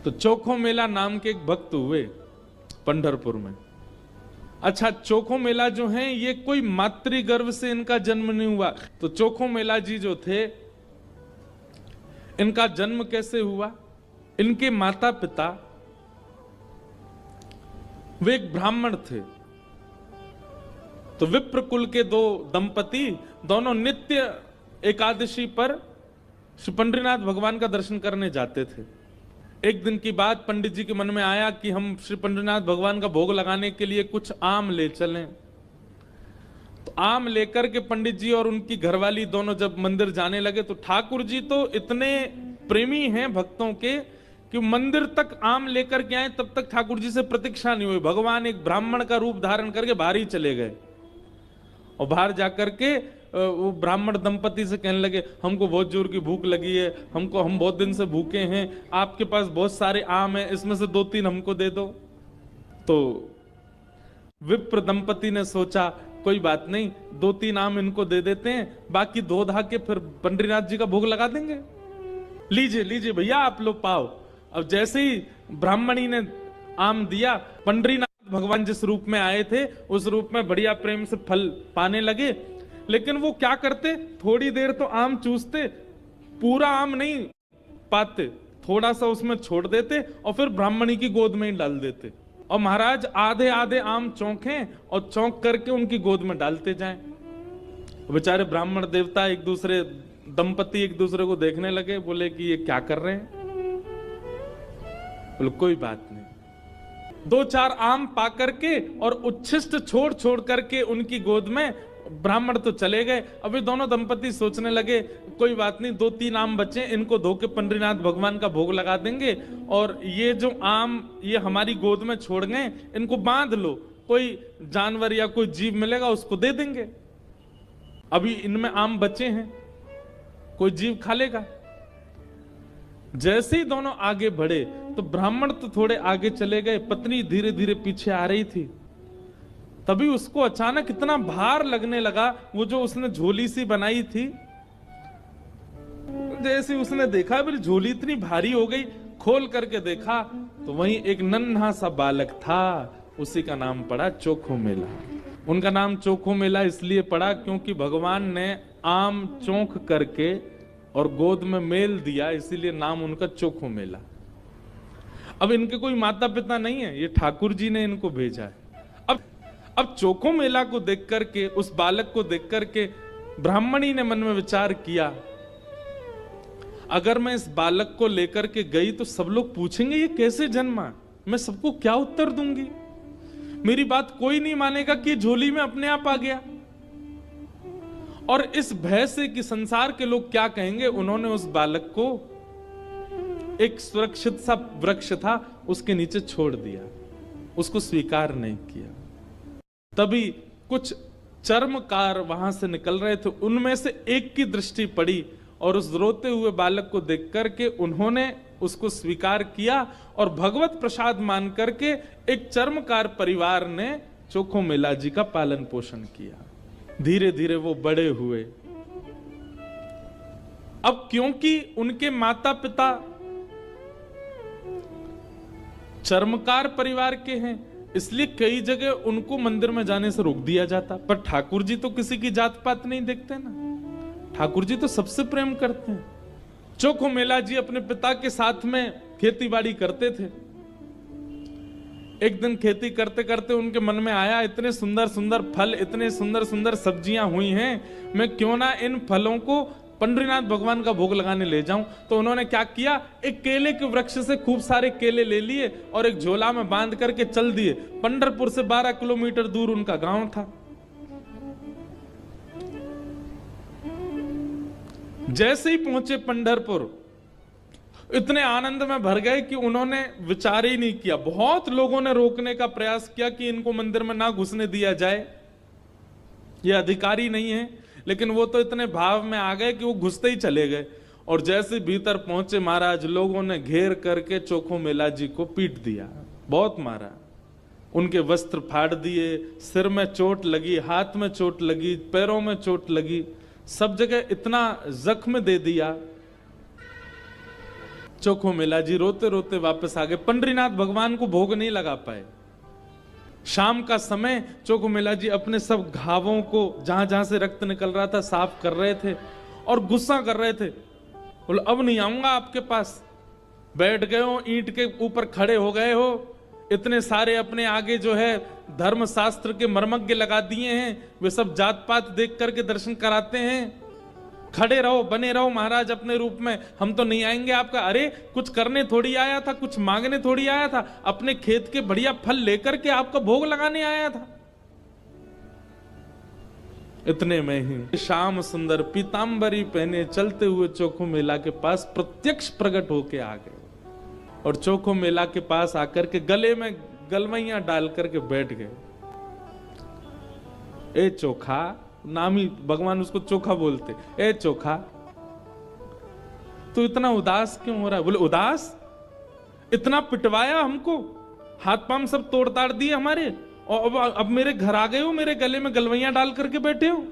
तो चोखो मेला नाम के एक भक्त हुए पंढरपुर में। अच्छा, चोखो मेला जो है ये कोई मातृ गर्भ से इनका जन्म नहीं हुआ। तो चोखो मेला जी जो थे, इनका जन्म कैसे हुआ? इनके माता पिता वे एक ब्राह्मण थे। तो विप्र कुल के दो दंपति दोनों नित्य एकादशी पर श्री पंडरीनाथ भगवान का दर्शन करने जाते थे। एक दिन की बात, पंडित जी के मन में आया कि हम श्री पंडरीनाथ भगवान का भोग लगाने के लिए कुछ आम ले चलें। तो आम लेकर के पंडित जी और उनकी घरवाली दोनों जब मंदिर जाने लगे, तो ठाकुर जी तो इतने प्रेमी हैं भक्तों के कि मंदिर तक आम लेकर के आए, तब तक ठाकुर जी से प्रतीक्षा नहीं हुई। भगवान एक ब्राह्मण का रूप धारण करके बाहर ही चले गए और बाहर जाकर के वो ब्राह्मण दंपति से कहने लगे, हमको बहुत जोर की भूख लगी है, हम बहुत दिन से भूखे हैं, आपके पास बहुत सारे आम हैं, इसमें से 2-3 हमको दे दो। तो विप्र दंपति ने सोचा कोई बात नहीं, 2-3 आम इनको दे देते हैं, बाकी 2 धाके फिर पंडरीनाथ जी का भोग लगा देंगे। लीजिए लीजिए भैया, आप लोग पाओ। अब जैसे ही ब्राह्मणी ने आम दिया, पंडरीनाथ भगवान जिस रूप में आए थे उस रूप में बढ़िया प्रेम से फल पाने लगे। लेकिन वो क्या करते, थोड़ी देर तो आम चूसते, पूरा आम नहीं पाते, थोड़ा सा उसमें छोड़ देते और फिर ब्राह्मणी की गोद में ही डाल देते। और महाराज आधे आधे आम चौंकें और चौंक करके उनकी गोद में डालते जाएं। बेचारे ब्राह्मण देवता दंपति एक दूसरे को देखने लगे, बोले कि ये क्या कर रहे हैं? बोले कोई बात नहीं। 2-4 आम पा करके और उच्छिष्ट छोड़ छोड़ करके उनकी गोद में ब्राह्मण तो चले गए। अभी दोनों दंपति सोचने लगे कोई बात नहीं, 2-3 आम बचे, इनको धो के पंडरीनाथ भगवान का भोग लगा देंगे, और ये जो आम ये हमारी गोद में छोड़ गए, इनको बांध लो, कोई जानवर या कोई जीव मिलेगा उसको दे देंगे, अभी इनमें आम बचे हैं, कोई जीव खा लेगा। जैसे ही दोनों आगे बढ़े तो ब्राह्मण तो थोड़े आगे चले गए, पत्नी धीरे धीरे पीछे आ रही थी। तभी उसको अचानक इतना भार लगने लगा, वो जो उसने झोली सी बनाई थी, जैसे उसने देखा मेरी झोली इतनी भारी हो गई, खोल करके देखा तो वहीं एक नन्हा सा बालक था, उसी का नाम पड़ा चोखो मेला। उनका नाम चोखो मेला इसलिए पड़ा क्योंकि भगवान ने आम चौंक करके और गोद में मेल दिया, इसीलिए नाम उनका चोखो मेला। अब इनके कोई माता पिता नहीं है, ये ठाकुर जी ने इनको भेजा है। अब चोखो मेला को देख करके, उस बालक को देख करके ब्राह्मणी ने मन में विचार किया, अगर मैं इस बालक को लेकर के गई तो सब लोग पूछेंगे ये कैसे जन्मा, मैं सबको क्या उत्तर दूंगी? मेरी बात कोई नहीं मानेगा कि झोली में अपने आप आ गया। और इस भय से कि संसार के लोग क्या कहेंगे, उन्होंने उस बालक को एक सुरक्षित सा वृक्ष था उसके नीचे छोड़ दिया, उसको स्वीकार नहीं किया। तभी कुछ चर्मकार वहां से निकल रहे थे, उनमें से एक की दृष्टि पड़ी और उस रोते हुए बालक को देख करके उन्होंने उसको स्वीकार किया और भगवत प्रसाद मान करके एक चर्मकार परिवार ने चोखो मेला जी का पालन पोषण किया। धीरे धीरे वो बड़े हुए। अब क्योंकि उनके माता पिता चर्मकार परिवार के हैं, इसलिए कई जगह उनको मंदिर में जाने से रोक दिया जाता। पर ठाकुर जी तो किसी की जात पात नहीं देखते ना, ठाकुर जी तो सबसे प्रेम करते हैं। चोखो मेला जी अपने पिता के साथ में खेती बाड़ी करते थे। एक दिन खेती करते करते उनके मन में आया, इतने सुंदर सुंदर फल, इतने सुंदर सुंदर सब्जियां हुई हैं, मैं क्यों ना इन फलों को पंडरीनाथ भगवान का भोग लगाने ले जाऊं। तो उन्होंने क्या किया, एक केले के वृक्ष से खूब सारे केले ले लिए और एक झोला में बांध करके चल दिए। पंढरपुर से 12 किलोमीटर दूर उनका गांव था। जैसे ही पहुंचे पंढरपुर, इतने आनंद में भर गए कि उन्होंने विचार ही नहीं किया। बहुत लोगों ने रोकने का प्रयास किया कि इनको मंदिर में ना घुसने दिया जाए, ये अधिकारी नहीं है, लेकिन वो तो इतने भाव में आ गए कि वो घुसते ही चले गए। और जैसे भीतर पहुंचे महाराज, लोगों ने घेर करके चोखो मेला जी को पीट दिया, बहुत मारा, उनके वस्त्र फाड़ दिए, सिर में चोट लगी, हाथ में चोट लगी, पैरों में चोट लगी, सब जगह इतना जख्म दे दिया। चोखो मेला जी रोते रोते वापस आ गए। पंडरीनाथ भगवान को भोग नहीं लगा पाए। शाम का समय चोखो मेला जी अपने सब घावों को, जहां जहां से रक्त निकल रहा था, साफ कर रहे थे और गुस्सा कर रहे थे। बोले अब नहीं आऊंगा आपके पास। बैठ गए हो, ईंट के ऊपर खड़े हो गए हो, इतने सारे अपने आगे जो है धर्म शास्त्र के मर्मज्ञ लगा दिए हैं, वे सब जात पात देख करके दर्शन कराते हैं। खड़े रहो, बने रहो महाराज अपने रूप में, हम तो नहीं आएंगे आपका। अरे कुछ करने थोड़ी आया था, कुछ मांगने थोड़ी आया था, अपने खेत के बढ़िया फल लेकर के आपका भोग लगाने आया था। इतने में ही श्याम सुंदर पीतांबरी पहने चलते हुए चोखो मेला के पास प्रत्यक्ष प्रकट होके आ गए और चोखो मेला के पास आकर के गले में गलवैया डाल करके बैठ गए। ए चोखा, नाम ही भगवान उसको चोखा बोलते। ए चोखा, तू इतना उदास क्यों हो रहा है? बोले उदास? इतना पिटवाया हमको, हाथ पांव सब तोड़ ताड़ दिए हमारे, और अब मेरे घर आ गए हो, मेरे गले में गलवैया डाल करके बैठे हो।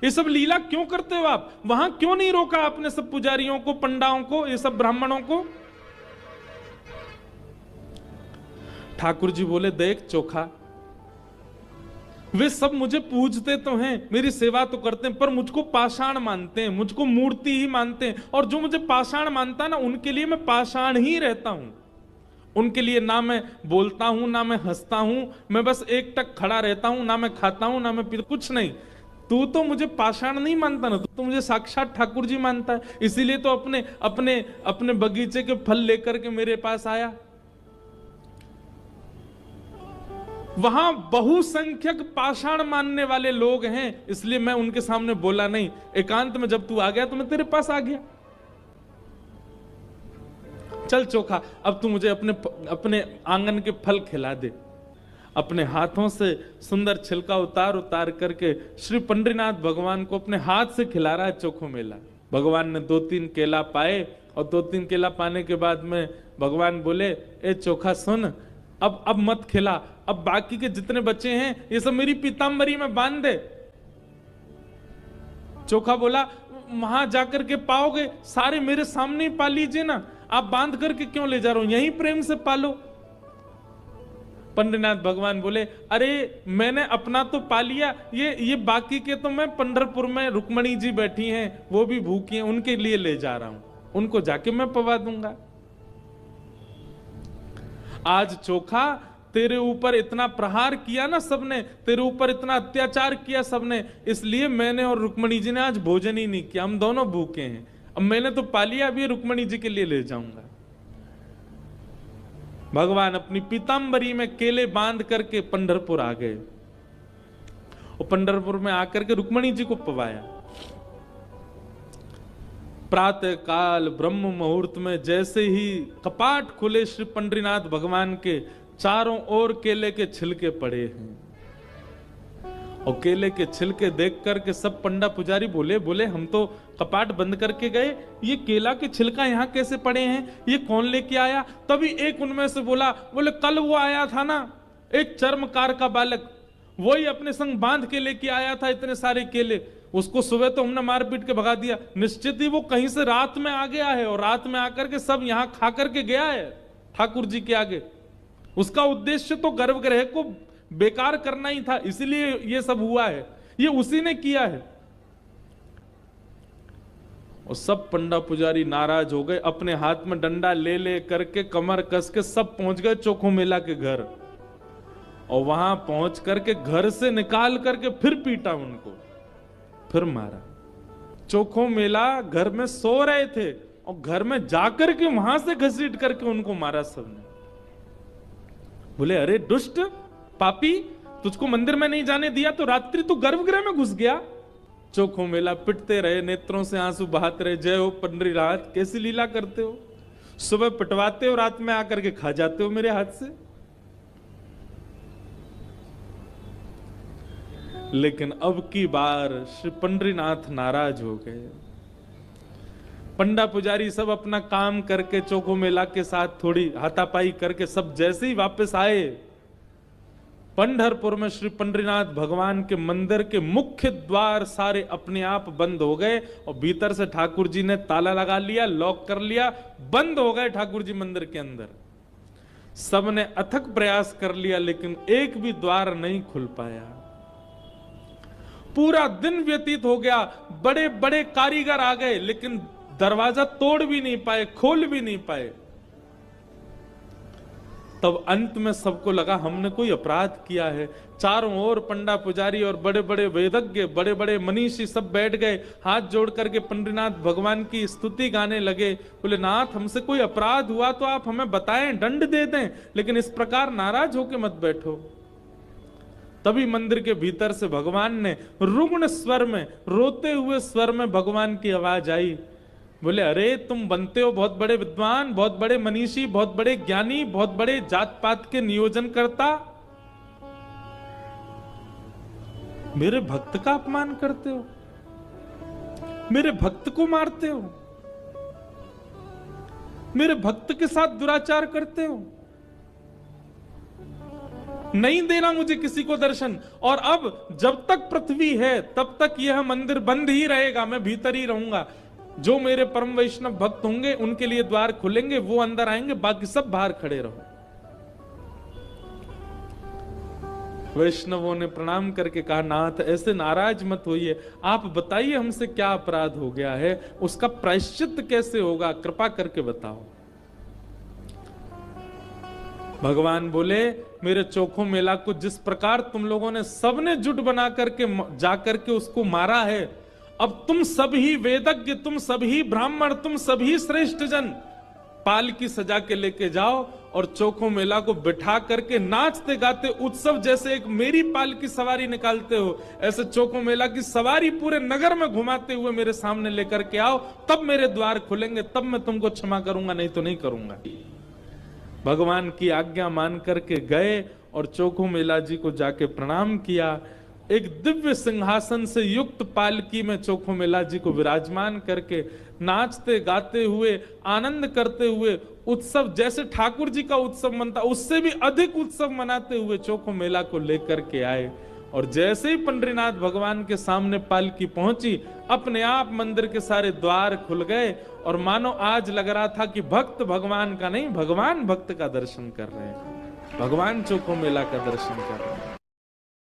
ये सब लीला क्यों करते हो आप? वहां क्यों नहीं रोका आपने सब पुजारियों को, पंडाओं को, ये सब ब्राह्मणों को? ठाकुर जी बोले देख चोखा, वे सब मुझे पूजते तो हैं, मेरी सेवा तो करते हैं, पर मुझको पाषाण मानते हैं, मुझको मूर्ति ही मानते हैं। और जो मुझे पाषाण मानता है ना, उनके लिए मैं पाषाण ही रहता हूं। उनके लिए ना मैं बोलता हूं, ना मैं हंसता हूं, मैं बस एक टक खड़ा रहता हूं, ना मैं खाता हूं, ना मैं पीता, कुछ नहीं। तू तो मुझे पाषाण नहीं मानता ना, तू तो मुझे साक्षात ठाकुर जी मानता है। इसीलिए तो अपने अपने अपने बगीचे के फल लेकर के मेरे पास आया। वहां बहुसंख्यक पाषाण मानने वाले लोग हैं, इसलिए मैं उनके सामने बोला नहीं। एकांत में जब तू आ गया तो मैं तेरे पास आ गया। चल चोखा, अब तू मुझे अपने अपने आंगन के फल खिला दे। अपने हाथों से सुंदर छिलका उतार उतार करके श्री पंडरीनाथ भगवान को अपने हाथ से खिला रहा है चोखो मेला। भगवान ने 2-3 केला पाए और 2-3 केला पाने के बाद में भगवान बोले, ए चोखा सुन, अब मत खिला, अब बाकी के जितने बच्चे हैं ये सब मेरी पीतांबरी में बांध दे। चोखा बोला, वहां जाकर के पाओगे, सारे मेरे सामने ही पा लीजिए ना, आप बांध करके क्यों ले जा रहे हो, यहीं प्रेम से पालो। पंडरीनाथ भगवान बोले, अरे मैंने अपना तो पा लिया, ये बाकी के तो मैं पंढरपुर में रुक्मणी जी बैठी हैं, वो भी भूखी हैं, उनके लिए ले जा रहा हूं, उनको जाके मैं पवा दूंगा। आज चोखा तेरे ऊपर इतना प्रहार किया ना सबने, तेरे ऊपर इतना अत्याचार किया सबने, इसलिए मैंने और रुक्मणी जी ने आज भोजन ही नहीं किया, हम दोनों भूखे हैं। अब मैंने तो पा लिया, अभी रुक्मणी जी के लिए ले जाऊंगा। भगवान अपनी पीतांबरी में केले बांध करके पंढरपुर आ गए और पंढरपुर में आकर के रुक्मणी जी को पवाया। प्रातः काल ब्रह्म मुहूर्त में जैसे ही कपाट खुले श्री पंडरीनाथ भगवान के, चारों ओर केले के छिलके पड़े हैं और केले के छिलके देख करके सब पंडा पुजारी बोले हम तो कपाट बंद करके गए, ये केला के छिलका यहाँ कैसे पड़े हैं, ये कौन लेके आया? तभी एक उनमें से बोले कल वो आया था ना, एक चर्मकार का बालक, वही अपने संग बांध के लेके आया था इतने सारे केले, उसको सुबह तो हमने मार पीट के भगा दिया, निश्चित ही वो कहीं से रात में आ गया है और रात में आकर के सब यहां खा करके गया है ठाकुर जी के आगे। उसका उद्देश्य तो गर्भगृह को बेकार करना ही था, इसीलिए ये सब हुआ है, ये उसी ने किया है। और सब पंडा पुजारी नाराज हो गए, अपने हाथ में डंडा ले ले करके कमर कस के सब पहुंच गए चोखो मेला के घर, और वहां पहुंच करके घर से निकाल करके फिर पीटा उनको, फिर मारा। चोखो मेला घर में सो रहे थे और घर में जाकर के वहां से घसीट करके उनको मारा सबने। बोले अरे दुष्ट पापी, तुझको मंदिर में नहीं जाने दिया तो रात्रि तू गर्भगृह में घुस गया। चोखो मेला पिटते रहे, नेत्रों से आंसू बहाते रहे, जय हो पंडरीनाथ, कैसी लीला करते हो, सुबह पिटवाते हो, रात में आकर के खा जाते हो मेरे हाथ से। लेकिन अब की बार श्री पंडरीनाथ नाराज हो गए। पंडा पुजारी सब अपना काम करके चोखो मेला के साथ थोड़ी हाथापाई करके सब जैसे ही वापस आए, पंढरपुर में श्री पंडरीनाथ भगवान के मंदिर के मुख्य द्वार सारे अपने आप बंद हो गए और भीतर से ठाकुर जी ने ताला लगा लिया, लॉक कर लिया, बंद हो गए ठाकुर जी मंदिर के अंदर। सबने अथक प्रयास कर लिया लेकिन एक भी द्वार नहीं खुल पाया। पूरा दिन व्यतीत हो गया, बड़े बड़े कारीगर आ गए लेकिन दरवाजा तोड़ भी नहीं पाए, खोल भी नहीं पाए। तब अंत में सबको लगा हमने कोई अपराध किया है। चारों ओर पंडा पुजारी और बड़े बड़े वेदज्ञ, बड़े बड़े मनीषी सब बैठ गए, हाथ जोड़ करके पंडरीनाथ भगवान की स्तुति गाने लगे। बोले नाथ, हमसे कोई अपराध हुआ तो आप हमें बताएं, दंड दे दें, लेकिन इस प्रकार नाराज होकर मत बैठो। तभी मंदिर के भीतर से भगवान ने रुग्ण स्वर में, रोते हुए स्वर में भगवान की आवाज आई। बोले अरे तुम बनते हो बहुत बड़े विद्वान, बहुत बड़े मनीषी, बहुत बड़े ज्ञानी, बहुत बड़े जात पात के नियोजन करता, मेरे भक्त का अपमान करते हो, मेरे भक्त को मारते हो, मेरे भक्त के साथ दुराचार करते हो, नहीं देना मुझे किसी को दर्शन। और अब जब तक पृथ्वी है तब तक यह मंदिर बंद ही रहेगा, मैं भीतर ही रहूंगा। जो मेरे परम वैष्णव भक्त होंगे उनके लिए द्वार खुलेंगे, वो अंदर आएंगे, बाकी सब बाहर खड़े रहो। वैष्णवों ने प्रणाम करके कहा नाथ ऐसे नाराज मत होइए, आप बताइए हमसे क्या अपराध हो गया है, उसका प्रायश्चित कैसे होगा, कृपा करके बताओ। भगवान बोले मेरे चोखो मेला को जिस प्रकार तुम लोगों ने सबने जुट बना करके जाकर के उसको मारा है, अब तुम सभी वेदज्ञ, तुम सभी ब्राह्मण, तुम सभी श्रेष्ठ जन पाल की सजा के लेके जाओ और चोखो मेला को बिठा करके नाचते गाते उत्सव जैसे एक मेरी पाल की सवारी निकालते हो, ऐसे चोखो मेला की सवारी पूरे नगर में घुमाते हुए मेरे सामने लेकर के आओ, तब मेरे द्वार खुलेंगे, तब मैं तुमको क्षमा करूंगा, नहीं तो नहीं करूंगा। भगवान की आज्ञा मान करके गए और चोखो मेला जी को जाके प्रणाम किया। एक दिव्य सिंहासन से युक्त पालकी में चोखो मेला जी को विराजमान करके नाचते गाते हुए, आनंद करते हुए, उत्सव जैसे ठाकुर जी का उत्सव मनता उससे भी अधिक उत्सव मनाते हुए चोखो मेला को लेकर के आए। और जैसे ही पंडरीनाथ भगवान के सामने पालकी पहुंची, अपने आप मंदिर के सारे द्वार खुल गए और मानो आज लग रहा था कि भक्त भगवान का नहीं, भगवान भक्त का दर्शन कर रहे हैं, भगवान चोखो मेला का दर्शन कर रहे हैं।